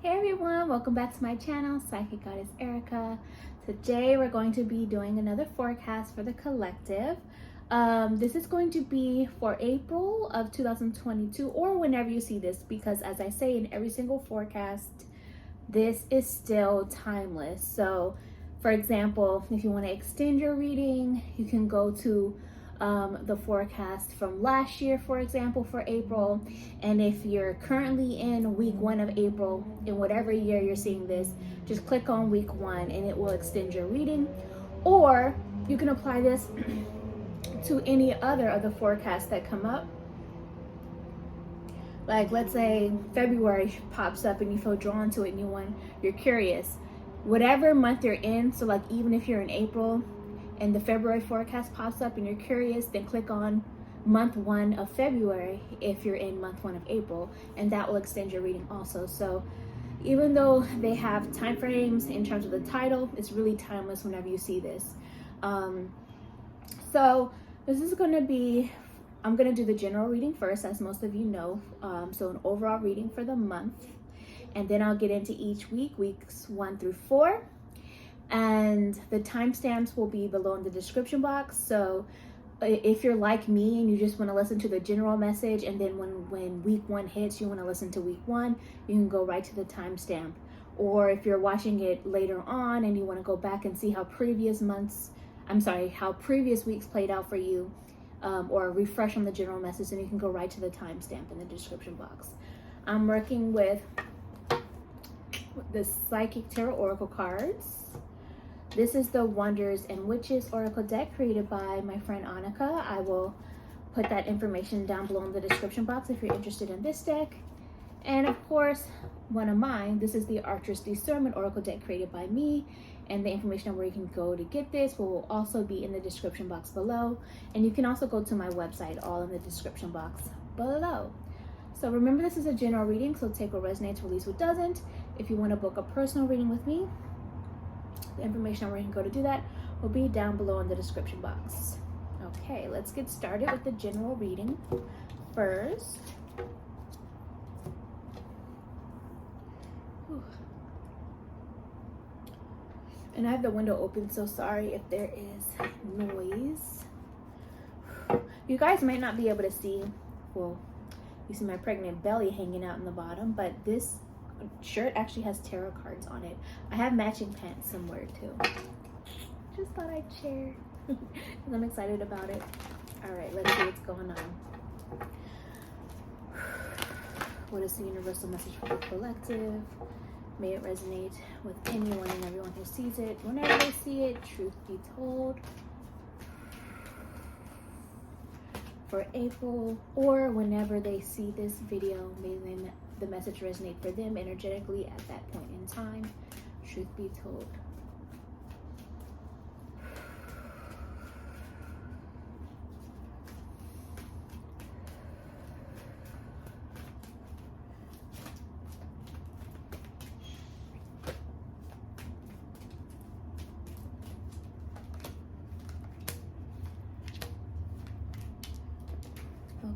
Hey everyone, welcome back to my channel, Psychic Goddess Erica. Today we're going to be doing another forecast for the collective. This is going to be for April of 2022 or whenever you see this, because as I say in every single forecast, this is still timeless. So for example, if you want to extend your reading, you can go to the forecast from last year, for example, for April. And if you're currently in week 1 of April, in whatever year you're seeing this, just click on week 1 and it will extend your reading. Or you can apply this to any other of the forecasts that come up. Like let's say February pops up and you feel drawn to it and you're curious. Whatever month you're in, so like even if you're in April and the February forecast pops up and you're curious, then click on month 1 of February if you're in month 1 of April, and that will extend your reading also. So even though they have time frames in terms of the title, it's really timeless whenever you see this. So this is going to be, I'm going to do the general reading first, as most of you know. So an overall reading for the month, and then I'll get into each week, weeks 1 through 4. And the timestamps will be below in the description box. So if you're like me and you just want to listen to the general message, and then when week 1 hits, you want to listen to week 1, you can go right to the timestamp. Or if you're watching it later on and you want to go back and see how previous weeks played out for you, or refresh on the general message, then you can go right to the timestamp in the description box. I'm working with the Psychic Tarot Oracle cards. This is the Wonders and Witches Oracle deck created by my friend Annika. I will put that information down below in the description box if you're interested in this deck. And of course, one of mine, this is the Archer's Discernment Oracle deck created by me. And the information on where you can go to get this will also be in the description box below. And you can also go to my website, all in the description box below. So remember, this is a general reading, so take what resonates, release what doesn't. If you want to book a personal reading with me, the information on where you can go to do that will be down below in the description box. Okay, let's get started with the general reading first. Whew. And I have the window open, so sorry if there is noise. You guys might not be able to see, well, you see my pregnant belly hanging out in the bottom, but this shirt actually has tarot cards on it. I have matching pants somewhere too. Just thought I'd share because I'm excited about it. All right, let's see what's going on. What is the universal message for the collective? May it resonate with anyone and everyone who sees it. Whenever they see it, truth be told. For April, or whenever they see this video, may the message resonate for them energetically at that point in time. Truth be told.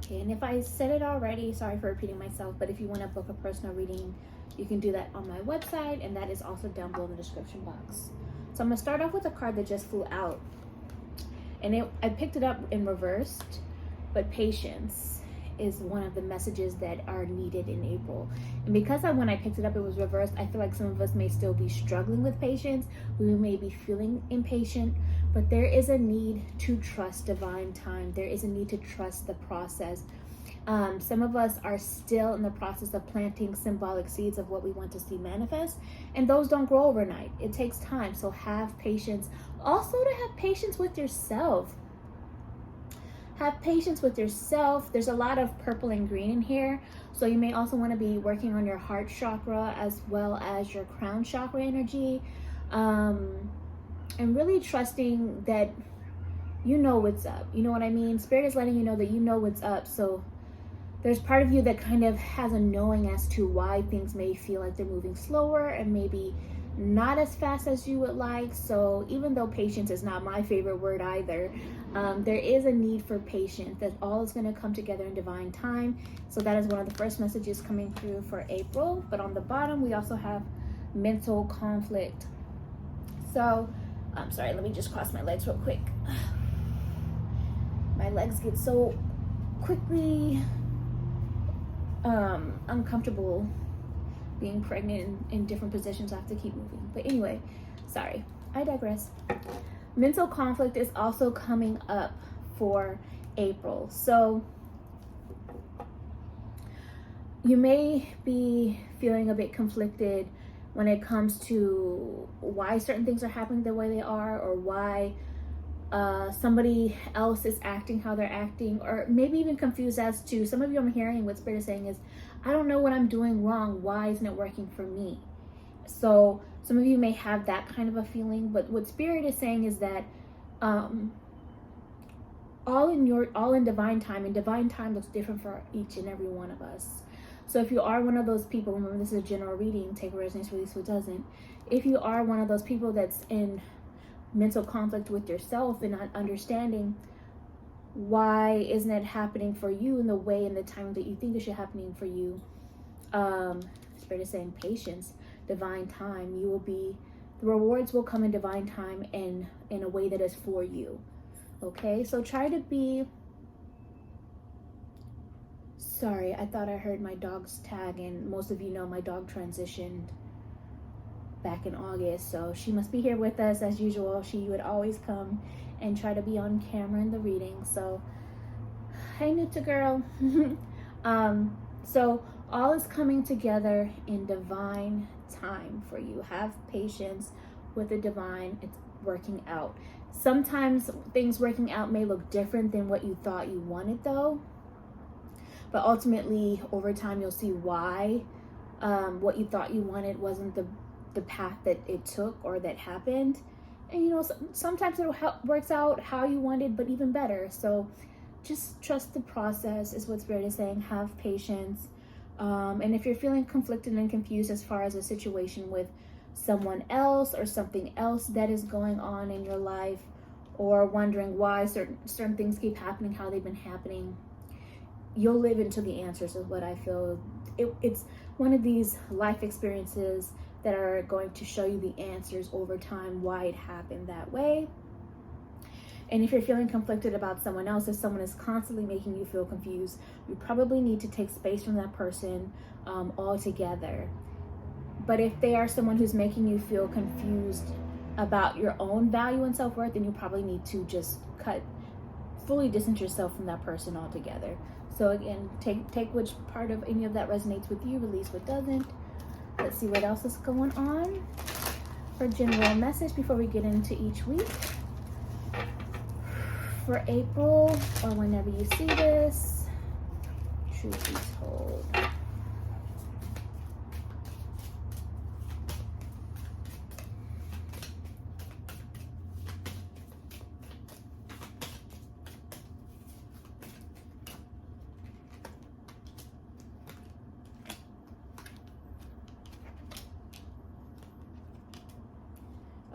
Okay, and if I said it already, sorry for repeating myself, but if you want to book a personal reading, you can do that on my website, and that is also down below in the description box. So I'm going to start off with a card that just flew out, and I picked it up in reversed, but patience is one of the messages that are needed in April. And because when I picked it up, it was reversed, I feel like some of us may still be struggling with patience. We may be feeling impatient, but there is a need to trust divine time. There is a need to trust the process. Some of us are still in the process of planting symbolic seeds of what we want to see manifest, and those don't grow overnight. It takes time, so have patience. Also, to have patience with yourself. Have patience with yourself. There's a lot of purple and green in here, so you may also want to be working on your heart chakra as well as your crown chakra energy, and really trusting that you know what's up. You know what I mean? Spirit is letting you know that you know what's up. So there's part of you that kind of has a knowing as to why things may feel like they're moving slower and maybe not as fast as you would like. So even though patience is not my favorite word either, There is a need for patience, that all is going to come together in divine time. So that is one of the first messages coming through for April. But on the bottom, we also have mental conflict. So, I'm sorry, let me just cross my legs real quick. My legs get so quickly uncomfortable being pregnant in different positions. I have to keep moving. But anyway, sorry, I digress. Mental conflict is also coming up for April. So you may be feeling a bit conflicted when it comes to why certain things are happening the way they are, or why somebody else is acting how they're acting, or maybe even confused as to, some of you, I'm hearing what Spirit is saying is, I don't know what I'm doing wrong. Why isn't it working for me? So some of you may have that kind of a feeling, but what Spirit is saying is that all in divine time, and divine time looks different for each and every one of us. So if you are one of those people, remember this is a general reading, take what resonates, release what doesn't. If you are one of those people that's in mental conflict with yourself and not understanding why isn't it happening for you in the way and the time that you think it should happening for you, Spirit is saying patience, divine time. The rewards will come in divine time and in a way that is for you. Okay, so try to be, sorry, I thought I heard my dog's tag, and most of you know my dog transitioned back in August, so she must be here with us as usual. She would always come and try to be on camera in the reading. So hey, Nuta girl. So all is coming together in divine time for you. Have patience with the divine. It's working out. Sometimes things working out may look different than what you thought you wanted though, but ultimately over time you'll see why what you thought you wanted wasn't the path that it took or that happened. And you know, sometimes it works out how you wanted, but even better. So just trust the process is what Spirit is saying. Have patience. And if you're feeling conflicted and confused as far as a situation with someone else or something else that is going on in your life, or wondering why certain things keep happening, how they've been happening, you'll live into the answers is what I feel. It's one of these life experiences that are going to show you the answers over time, why it happened that way. And if you're feeling conflicted about someone else, if someone is constantly making you feel confused, you probably need to take space from that person altogether. But if they are someone who's making you feel confused about your own value and self-worth, then you probably need to just fully distance yourself from that person altogether. So again, take which part of any of that resonates with you, release what doesn't. Let's see what else is going on for general message before we get into each week. For April, or whenever you see this, truth be told.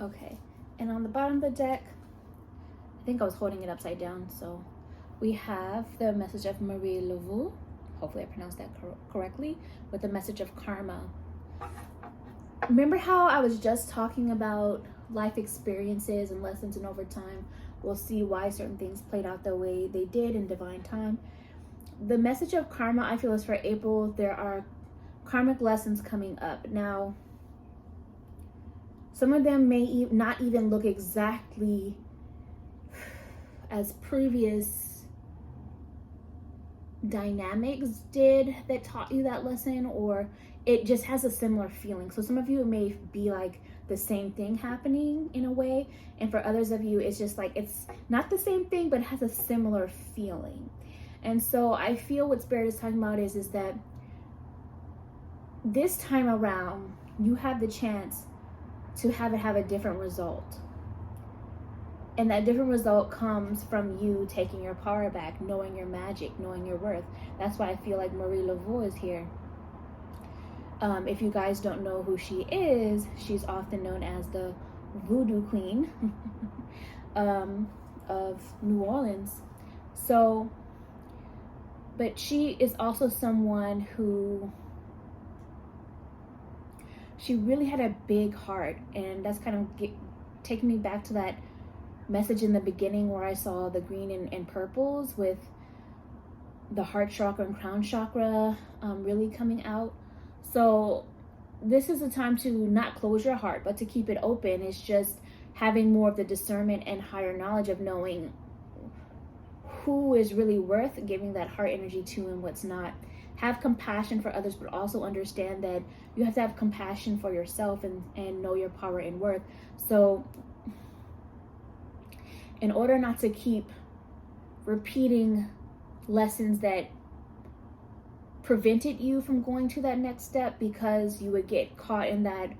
Okay, and on the bottom of the deck, I think I was holding it upside down, so we have the message of Marie Laveau, hopefully I pronounced that correctly, with the message of karma. Remember how I was just talking about life experiences and lessons, and over time we'll see why certain things played out the way they did in divine time. The message of karma, I feel, is for April. There are karmic lessons coming up. Now, some of them may not even look exactly as previous dynamics did that taught you that lesson, or it just has a similar feeling. So some of you, it may be like the same thing happening in a way, and for others of you, it's just like it's not the same thing, but it has a similar feeling. And so I feel what Spirit is talking about is that this time around, you have the chance to have a different result. And that different result comes from you taking your power back, knowing your magic, knowing your worth. That's why I feel like Marie Laveau is here. If you guys don't know who she is, she's often known as the Voodoo Queen. of New Orleans. So, but she is also someone who, she really had a big heart, and that's kind of taking me back to that message in the beginning where I saw the green and purples with the heart chakra and crown chakra really coming out. So this is a time to not close your heart, but to keep it open. It's just having more of the discernment and higher knowledge of knowing who is really worth giving that heart energy to and what's not. Have compassion for others, but also understand that you have to have compassion for yourself and know your power and worth. So in order not to keep repeating lessons that prevented you from going to that next step because you would get caught in that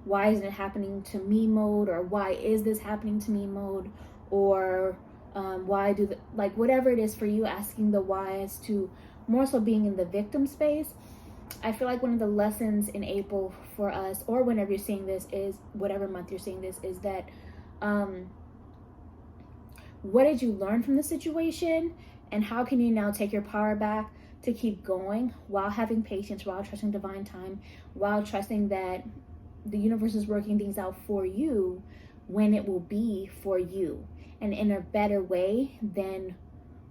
why isn't it happening to me mode, or why is this happening to me mode, or why do like whatever it is for you, asking the why as to more so being in the victim space. I feel like one of the lessons in April for us, or whenever you're seeing this, is whatever month you're seeing this, is that what did you learn from the situation, and how can you now take your power back to keep going while having patience, while trusting divine time, while trusting that the universe is working things out for you when it will be for you, and in a better way than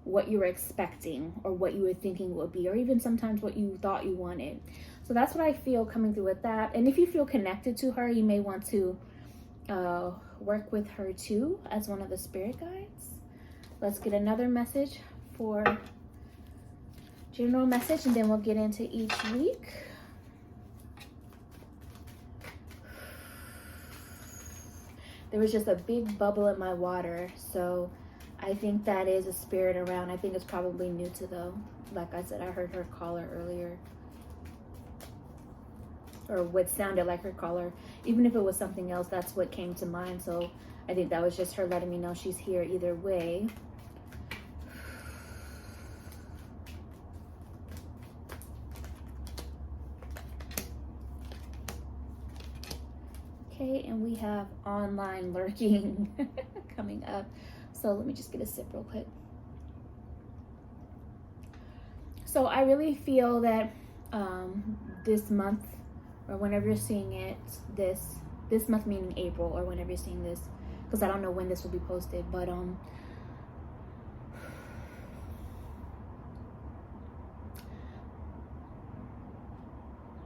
what you were expecting or what you were thinking it would be, or even sometimes what you thought you wanted. So that's what I feel coming through with that. And if you feel connected to her, you may want to work with her too as one of the spirit guides. Let's get another message for general message, and then we'll get into each week. There was just a big bubble in my water, so I think that is a spirit around. I think it's probably Nuta though. Like I said, I heard her caller earlier, or what sounded like her caller. Even if it was something else, that's what came to mind. So I think that was just her letting me know she's here either way. Okay, and we have online lurking coming up. So let me just get a sip real quick. So I really feel that this month, or whenever you're seeing it, this month meaning April, or whenever you're seeing this, because I don't know when this will be posted, but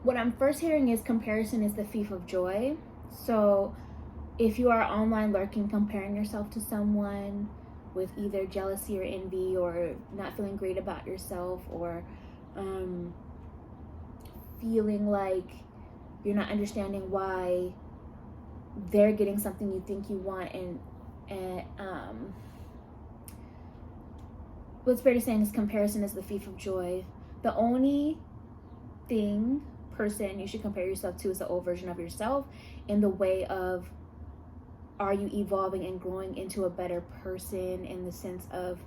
what I'm first hearing is comparison is the thief of joy. So if you are online lurking, comparing yourself to someone with either jealousy or envy, or not feeling great about yourself, or feeling like you're not understanding why they're getting something you think you want, and what Spirit is saying is comparison is the thief of joy. The only person you should compare yourself to is the old version of yourself, in the way of, are you evolving and growing into a better person, in the sense of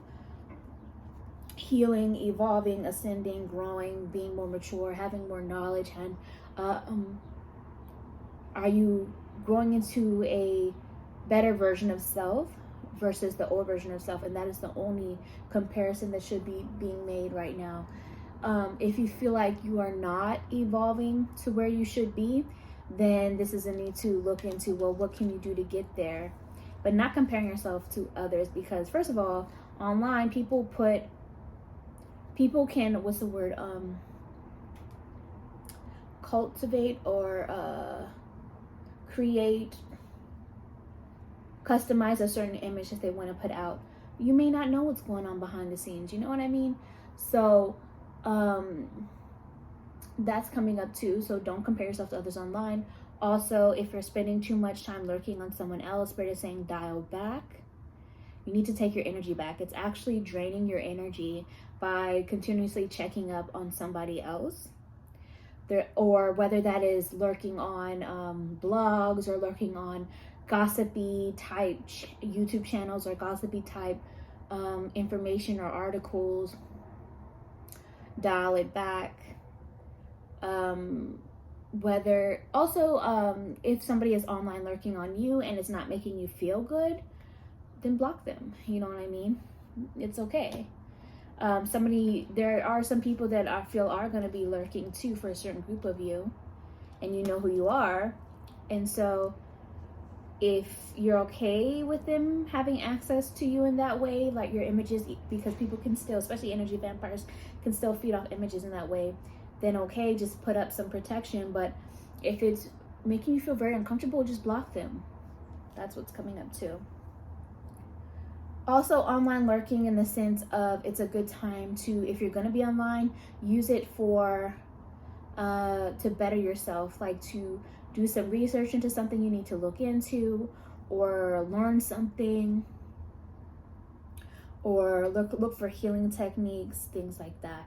healing, evolving, ascending, growing, being more mature, having more knowledge, and are you growing into a better version of self versus the old version of self? And that is the only comparison that should be being made right now. If you feel like you are not evolving to where you should be, then this is a need to look into, well, what can you do to get there? But not comparing yourself to others, because first of all, online people can, what's the word, cultivate or create, customize a certain image that they want to put out. You may not know what's going on behind the scenes, you know what I mean? So that's coming up too. So don't compare yourself to others online. Also, if you're spending too much time lurking on someone else, Spirit is saying dial back. You need to take your energy back. It's actually draining your energy by continuously checking up on somebody else. Or whether that is lurking on blogs, or lurking on gossipy type YouTube channels, or gossipy type information or articles. Dial it back. Whether also if somebody is online lurking on you and it's not making you feel good, then block them. You know what I mean? It's okay. There are some people that I feel are going to be lurking too for a certain group of you, and you know who you are. And so if you're okay with them having access to you in that way, like your images, because people can still, especially energy vampires, can still feed off images in that way, then okay, just put up some protection. But if it's making you feel very uncomfortable, just block them. That's what's coming up too. Also, online lurking in the sense of it's a good time to, if you're going to be online, use it for to better yourself, like to do some research into something you need to look into, or learn something, or look for healing techniques, things like that.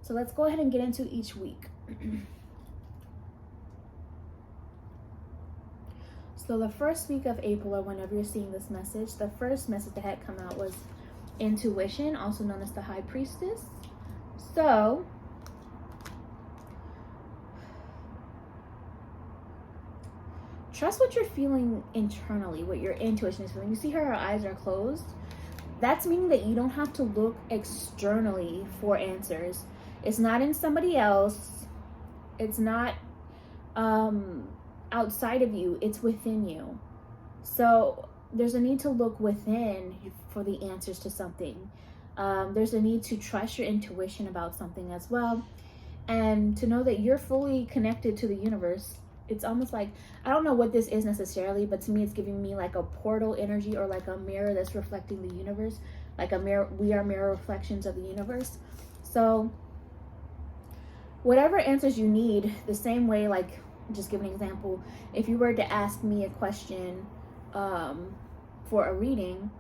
So let's go ahead and get into each week. So the first week of April, or whenever you're seeing this message, the first message that had come out was intuition, also known as the High Priestess. So trust what you're feeling internally, what your intuition is feeling. You see her eyes are closed. That's meaning that you don't have to look externally for answers. It's not in somebody else. It's not outside of you. It's within you. So there's a need to look within for the answers to something. There's a need to trust your intuition about something as well, and to know that you're fully connected to the universe. It's almost like, I don't know what this is necessarily, but to me it's giving me like a portal energy, or like a mirror that's reflecting the universe, like a mirror. We are mirror reflections of the universe. So whatever answers you need, the same way, like, just give an example, if you were to ask me a question for a reading,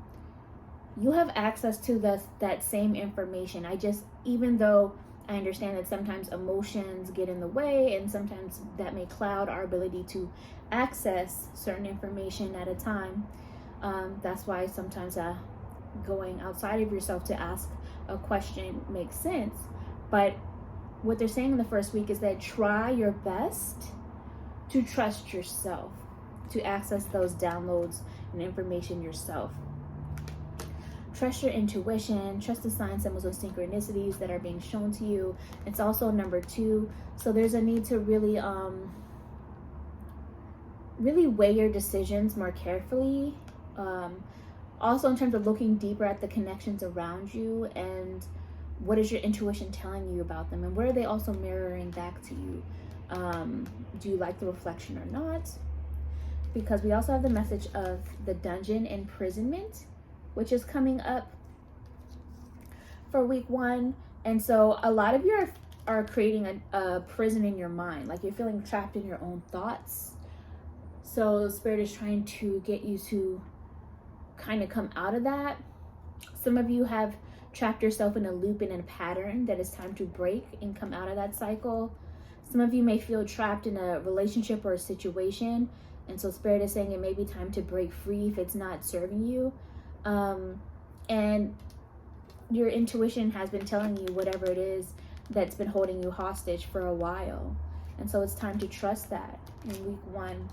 you have access to that same information. Even though I understand that sometimes emotions get in the way, and sometimes that may cloud our ability to access certain information at a time. That's why sometimes going outside of yourself to ask a question makes sense. But what they're saying in the first week is that try your best to trust yourself, to access those downloads and information yourself. Trust your intuition, trust the signs, symbols, and synchronicities that are being shown to you. It's also number 2. So there's a need to really weigh your decisions more carefully. Also in terms of looking deeper at the connections around you, and what is your intuition telling you about them, and what are they also mirroring back to you? Do you like the reflection or not? Because we also have the message of the dungeon imprisonment, which is coming up for week 1. And so a lot of you are creating a prison in your mind, like you're feeling trapped in your own thoughts. So Spirit is trying to get you to kind of come out of that. Some of you have trapped yourself in a loop and in a pattern that is time to break and come out of that cycle. Some of you may feel trapped in a relationship or a situation, and so Spirit is saying it may be time to break free if it's not serving you. And your intuition has been telling you whatever it is that's been holding you hostage for a while. And so it's time to trust that in week 1.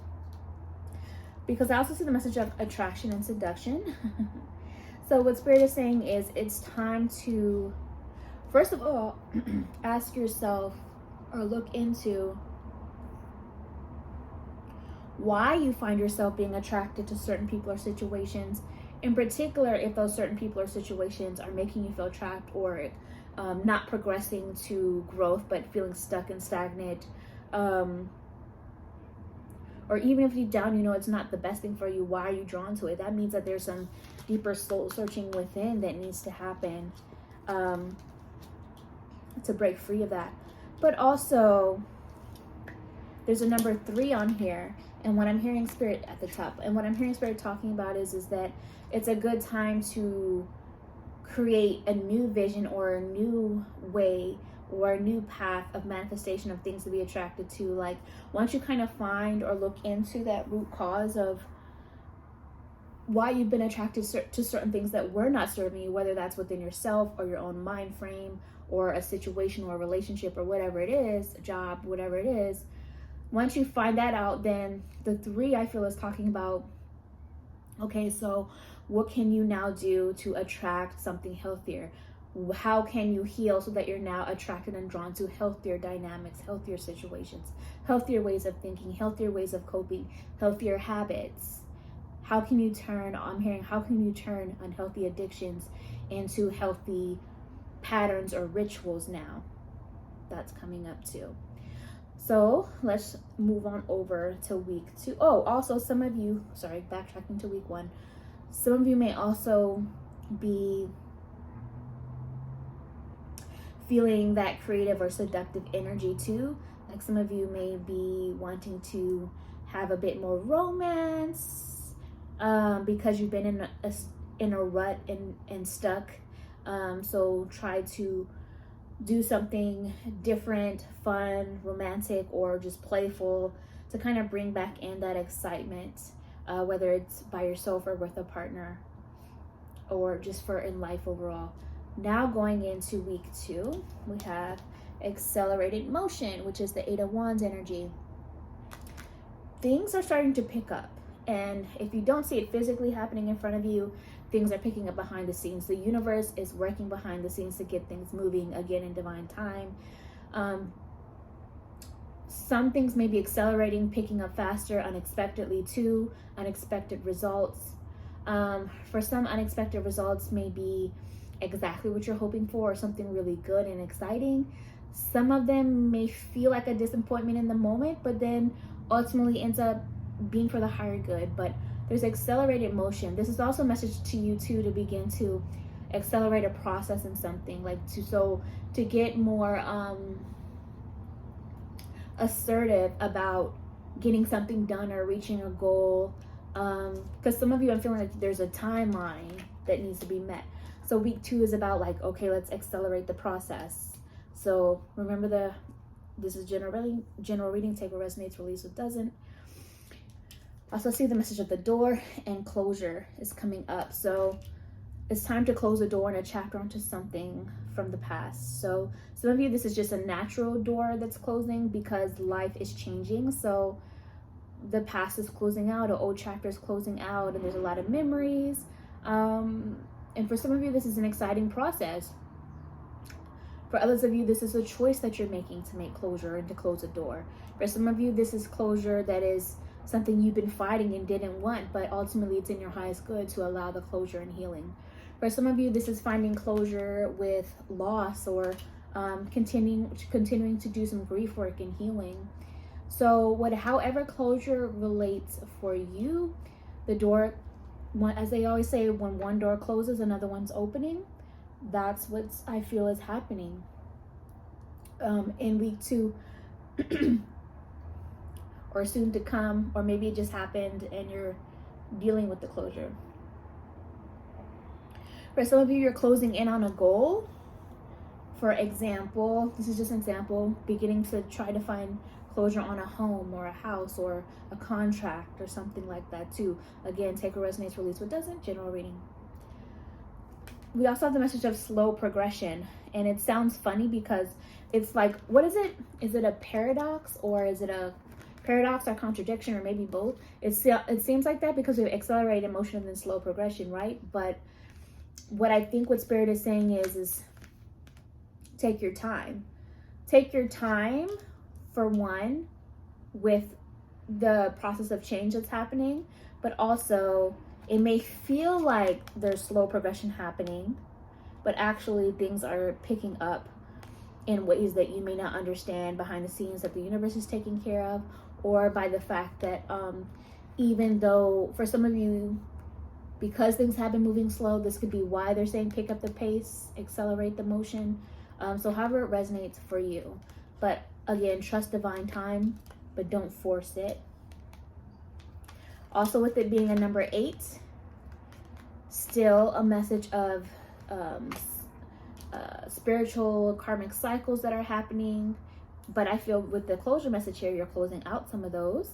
Because I also see the message of attraction and seduction. So what Spirit is saying is it's time to, first of all, ask yourself or look into why you find yourself being attracted to certain people or situations. In particular, if those certain people or situations are making you feel trapped, or not progressing to growth, but feeling stuck and stagnant. Or even if deep down you know it's not the best thing for you, why are you drawn to it? That means that there's some deeper soul searching within that needs to happen to break free of that. But also, there's a number 3 on here. And what I'm hearing Spirit at the top, and what I'm hearing Spirit talking about is that it's a good time to create a new vision, or a new way, or a new path of manifestation of things to be attracted to. Like, once you kind of find or look into that root cause of why you've been attracted to certain things that were not serving you, whether that's within yourself or your own mind frame, or a situation or a relationship or whatever it is, a job, whatever it is. Once you find that out, then the 3 I feel is talking about Okay, so what can you now do to attract something healthier? How can you heal so that you're now attracted and drawn to healthier dynamics, healthier situations, healthier ways of thinking, healthier ways of coping, healthier habits? How can you turn, I'm hearing, how can you turn unhealthy addictions into healthy patterns or rituals now? That's coming up too. So let's move on over to week 2. Oh, also some of you, sorry, backtracking to week 1. Some of you may also be feeling that creative or seductive energy too. Like some of you may be wanting to have a bit more romance because you've been in a rut and stuck. So try to do something different, fun, romantic, or just playful to kind of bring back in that excitement, whether it's by yourself or with a partner or just for in life overall. Now going into week 2, we have accelerated motion, which is the 8 of Wands energy. Things are starting to pick up, and if you don't see it physically happening in front of you, things are picking up behind the scenes. The universe is working behind the scenes to get things moving again in divine time. Some things may be accelerating, picking up faster, unexpectedly too, unexpected results. For some, unexpected results may be exactly what you're hoping for, or something really good and exciting. Some of them may feel like a disappointment in the moment, but then ultimately ends up being for the higher good. But there's accelerated motion. This is also a message to you too, to begin to accelerate a process in something, like to get more assertive about getting something done or reaching a goal. Because some of you, I'm feeling like there's a timeline that needs to be met. So week 2 is about like, okay, let's accelerate the process. So remember, this is general reading. Take what resonates, release what doesn't. Also see the message at the door, and closure is coming up. So it's time to close a door in a chapter onto something from the past. So some of you, this is just a natural door that's closing because life is changing. So the past is closing out, an old chapter is closing out, and there's a lot of memories. And for some of you, this is an exciting process. For others of you, this is a choice that you're making to make closure and to close a door. For some of you, this is closure that is something you've been fighting and didn't want, but ultimately it's in your highest good to allow the closure and healing. For some of you, this is finding closure with loss, or continuing to do some grief work and healing. So however closure relates for you, the door, as they always say, when one door closes, another one's opening. That's what I feel is happening in week 2 or soon to come, or maybe it just happened and you're dealing with the closure. For some of you, you're closing in on a goal. For example, this is just an example, beginning to try to find closure on a home or a house or a contract or something like that too. Again, take what resonates, release what doesn't. General reading. We also have the message of slow progression, and it sounds funny because it's like, what is it? Is it a paradox, or is it a paradox or contradiction, or maybe both? It seems like that because we have accelerated motion and then slow progression, right? But what I think what Spirit is saying is take your time. Take your time, for one, with the process of change that's happening, but also it may feel like there's slow progression happening, but actually things are picking up in ways that you may not understand behind the scenes, that the universe is taking care of, or by the fact that even though for some of you, because things have been moving slow, this could be why they're saying pick up the pace, accelerate the motion. So however it resonates for you. But again, trust divine time, but don't force it. Also, with it being a number 8, still a message of spiritual karmic cycles that are happening. But I feel with the closure message here, you're closing out some of those.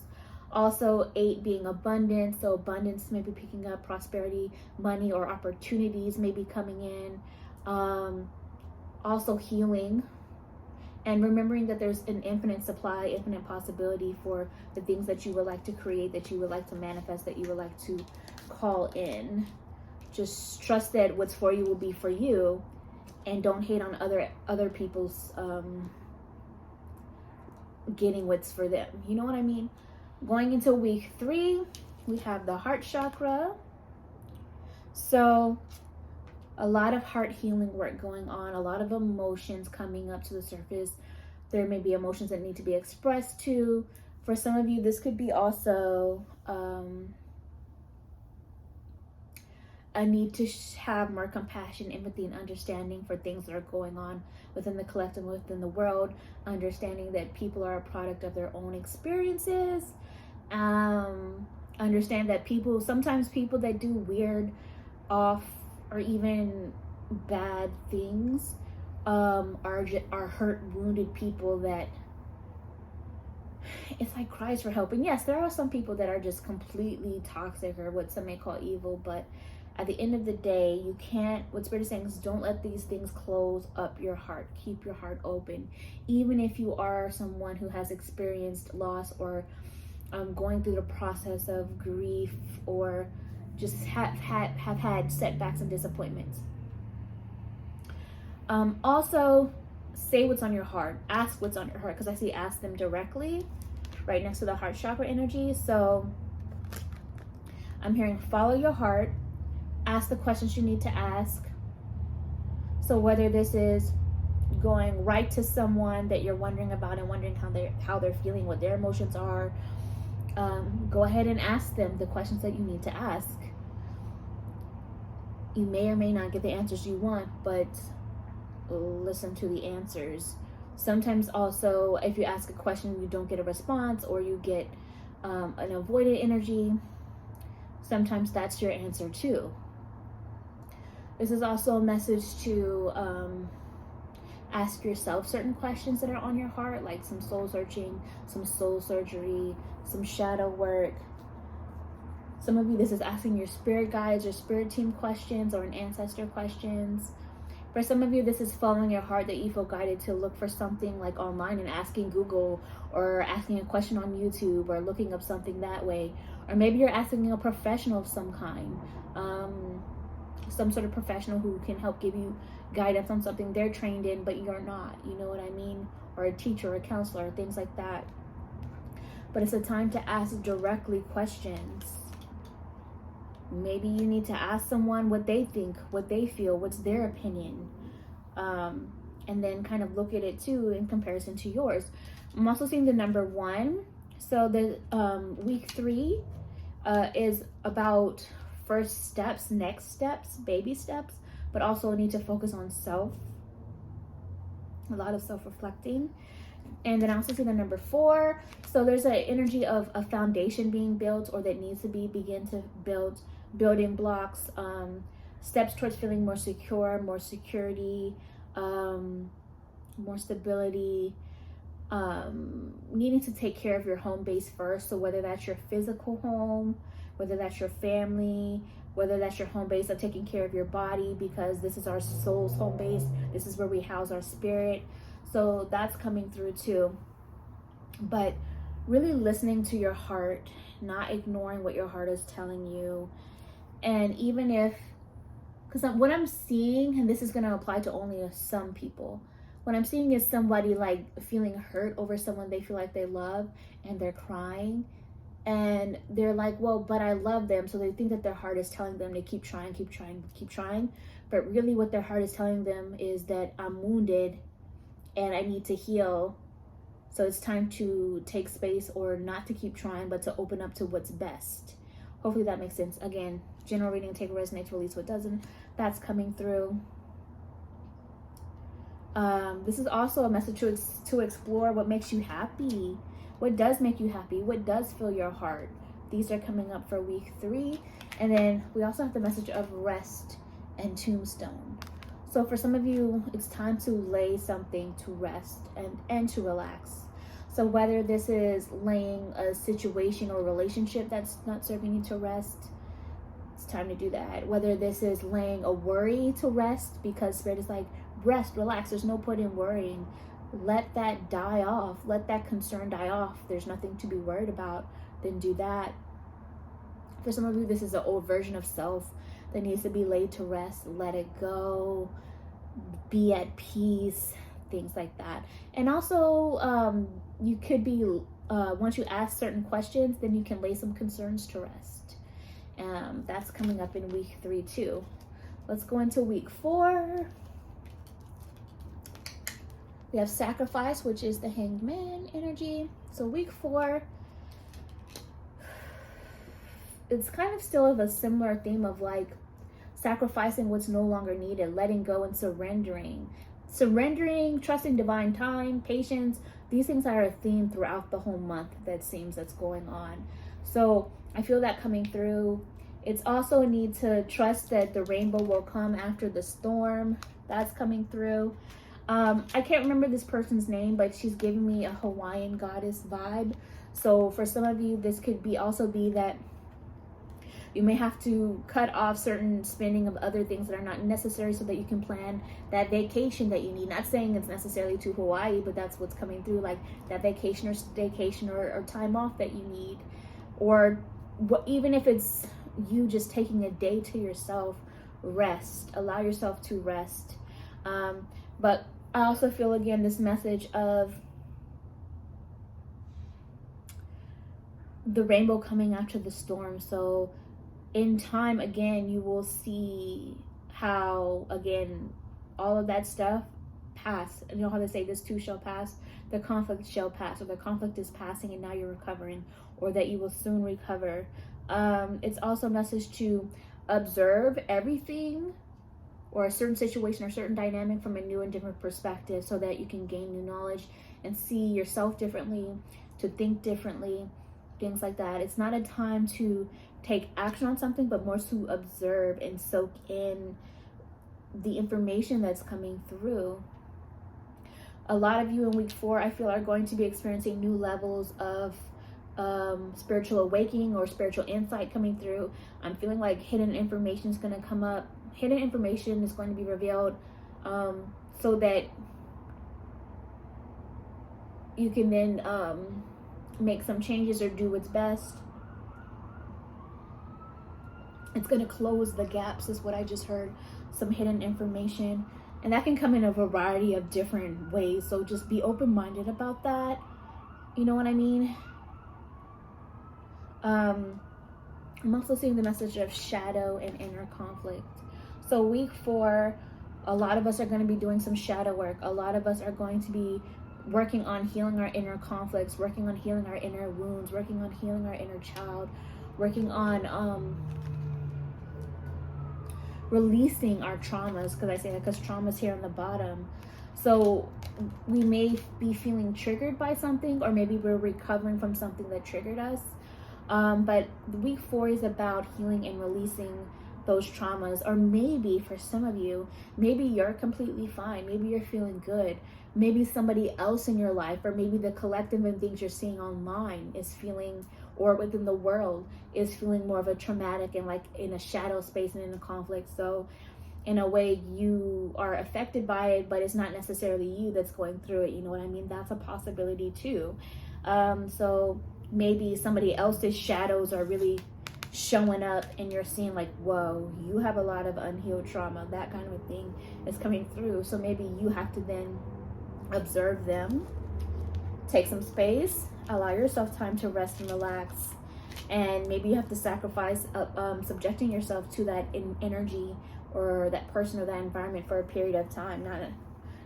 Also, 8 being abundance. So abundance may be picking up, prosperity, money, or opportunities may be coming in. Also healing. And remembering that there's an infinite supply, infinite possibility for the things that you would like to create, that you would like to manifest, that you would like to call in. Just trust that what's for you will be for you, and don't hate on other people's getting what's for them. You know what I mean? Going into week 3, we have the heart chakra. So a lot of heart healing work going on, a lot of emotions coming up to the surface. There may be emotions that need to be expressed too. For some of you, this could be also a need to have more compassion, empathy, and understanding for things that are going on within the collective, within the world. Understanding that people are a product of their own experiences. Understand that sometimes people that do weird, off, or even bad things are hurt, wounded people that it's like cries for help. And yes, there are some people that are just completely toxic, or what some may call evil, but at the end of the day, you can't, what Spirit is saying is, don't let these things close up your heart. Keep your heart open. Even if you are someone who has experienced loss, or going through the process of grief, or just have had setbacks and disappointments. Also, say what's on your heart. Ask what's on your heart, because I see ask them directly right next to the heart chakra energy. So I'm hearing follow your heart. Ask the questions you need to ask. So whether this is going right to someone that you're wondering about and wondering how they're feeling, what their emotions are, go ahead and ask them the questions that you need to ask. You may or may not get the answers you want, but listen to the answers. Sometimes also, if you ask a question, you don't get a response, or you get an avoided energy, sometimes that's your answer too. This is also a message to ask yourself certain questions that are on your heart, like some soul searching, some soul surgery, some shadow work. Some of you, this is asking your spirit guides or spirit team questions, or an ancestor questions. For some of you, this is following your heart, that you feel guided to look for something like online and asking Google, or asking a question on YouTube, or looking up something that way. Or maybe you're asking a professional of some kind, some sort of professional who can help give you guidance on something they're trained in, but you're not. You know what I mean? Or a teacher, or a counselor, or things like that. But it's a time to ask directly questions. Maybe you need to ask someone what they think, what they feel, what's their opinion, and then kind of look at it too in comparison to yours. I'm also seeing the number 1. So the week 3 is about first steps, next steps, baby steps, but also need to focus on self. A lot of self-reflecting. And then I also see the number 4. So there's an energy of a foundation being built, or that needs to begin to build, building blocks, steps towards feeling more secure, more security, more stability, needing to take care of your home base first. So whether that's your physical home, whether that's your family, whether that's your home base of taking care of your body, because this is our soul's home base. This is where we house our spirit. So that's coming through too. But really listening to your heart, not ignoring what your heart is telling you. And even if, because what I'm seeing, and this is going to apply to only some people, what I'm seeing is somebody like feeling hurt over someone they feel like they love, and they're crying, and they're like, well, but I love them. So they think that their heart is telling them to keep trying, keep trying, keep trying. But really what their heart is telling them is that I'm wounded and I need to heal. So it's time to take space, or not to keep trying, but to open up to what's best. Hopefully that makes sense. Again, general reading, take what resonates, release what doesn't. That's coming through. This is also a message to explore what makes you happy. What does make you happy? What does fill your heart? These are coming up for week 3. And then we also have the message of rest and tombstone. So for some of you, it's time to lay something to rest and to relax. So whether this is laying a situation or relationship that's not serving you to rest, it's time to do that. Whether this is laying a worry to rest, because Spirit is like, rest, relax. There's no point in worrying. Let that die off. Let that concern die off. There's nothing to be worried about. Then do that. For some of you, this is an old version of self that needs to be laid to rest. Let it go. Be at peace. Things like that. And also, you could be, once you ask certain questions, then you can lay some concerns to rest. That's coming up in week 3 too. Let's go into week 4. We have sacrifice, which is the Hanged Man energy. So week 4, it's kind of still of a similar theme of like sacrificing what's no longer needed, letting go and surrendering, trusting divine time, patience. These things are a theme throughout the whole month that seems that's going on. So I feel that coming through. It's also a need to trust that the rainbow will come after the storm. That's coming through. I can't remember this person's name, but she's giving me a Hawaiian goddess vibe. So for some of you, this could be also be that you may have to cut off certain spending of other things that are not necessary so that you can plan that vacation that you need. Not saying it's necessarily to Hawaii, but that's what's coming through, like that vacation or staycation or time off that you need. Or even if it's you just taking a day to yourself, rest. Allow yourself to rest. But I also feel, again, this message of the rainbow coming after the storm. So in time, again, you will see how, again, all of that stuff pass. You know how they say this too shall pass? The conflict shall pass, or the conflict is passing and now you're recovering, or that you will soon recover. It's also a message to observe everything or a certain situation or certain dynamic from a new and different perspective so that you can gain new knowledge and see yourself differently, to think differently, things like that. It's not a time to take action on something, but more to observe and soak in the information that's coming through. A lot of you in week 4, I feel, are going to be experiencing new levels of spiritual awakening or spiritual insight coming through. I'm feeling like hidden information is going to come up. Hidden information is going to be revealed so that you can then make some changes or do what's best. It's going to close the gaps is what I just heard. Some hidden information. And that can come in a variety of different ways. So just be open-minded about that. You know what I mean? I'm also seeing the message of shadow and inner conflict. So week 4, a lot of us are going to be doing some shadow work. A lot of us are going to be working on healing our inner conflicts, working on healing our inner wounds, working on healing our inner child, working on releasing our traumas, because I say that because trauma's here on the bottom. So we may be feeling triggered by something, or maybe we're recovering from something that triggered us. But week 4 is about healing and releasing those traumas. Or maybe for some of you, maybe you're completely fine. Maybe you're feeling good. Maybe somebody else in your life, or maybe the collective and things you're seeing online is feeling, or within the world is feeling more of a traumatic and like in a shadow space and in a conflict. So in a way you are affected by it, but it's not necessarily you that's going through it. You know what I mean? That's a possibility too. So maybe somebody else's shadows are really showing up and you're seeing like, whoa, you have a lot of unhealed trauma. That kind of a thing is coming through. So maybe you have to then observe them, take some space, allow yourself time to rest and relax. And maybe you have to sacrifice subjecting yourself to that energy or that person or that environment for a period of time.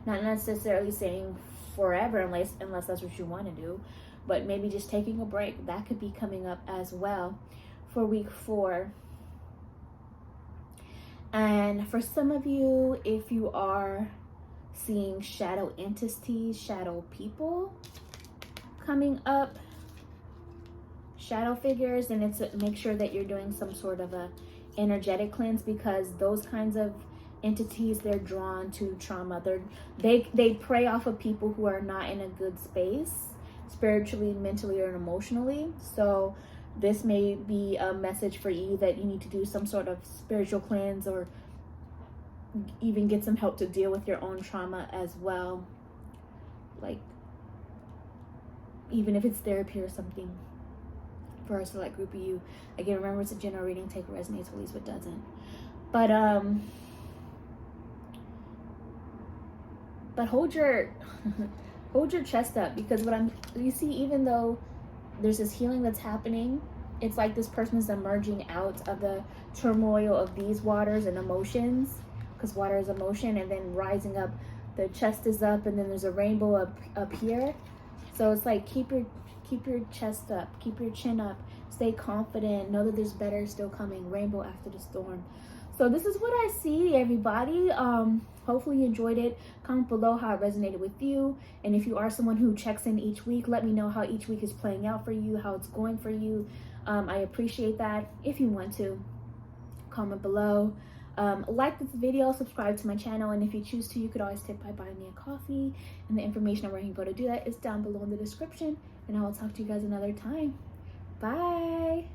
Not necessarily saying forever unless that's what you want to do, but maybe just taking a break. That could be coming up as well for week 4. And for some of you, if you are seeing shadow entities, shadow people coming up, shadow figures, and it's make sure that you're doing some sort of a energetic cleanse, because those kinds of entities, they're drawn to trauma. They prey off of people who are not in a good space spiritually, mentally, or emotionally. So this may be a message for you that you need to do some sort of spiritual cleanse, or even get some help to deal with your own trauma as well, like even if it's therapy or something for us to like group you. Again, remember, it's a general reading. Take what resonates, release what doesn't. But hold your hold your chest up, because you see, even though there's this healing that's happening, it's like this person is emerging out of the turmoil of these waters and emotions, because water is emotion, and then rising up. The chest is up, and then there's a rainbow up here. So it's like keep your chest up, keep your chin up, stay confident, know that there's better still coming. Rainbow after the storm. So this is what I see, everybody. Hopefully you enjoyed it. Comment below how it resonated with you, and if you are someone who checks in each week, let me know how each week is playing out for you, how it's going for you. I appreciate that. If you want to, comment below. Like this video, subscribe to my channel, and if you choose to, you could always tip by buying me a coffee, and the information on where you can go to do that is down below in the description. And I will talk to you guys another time. Bye.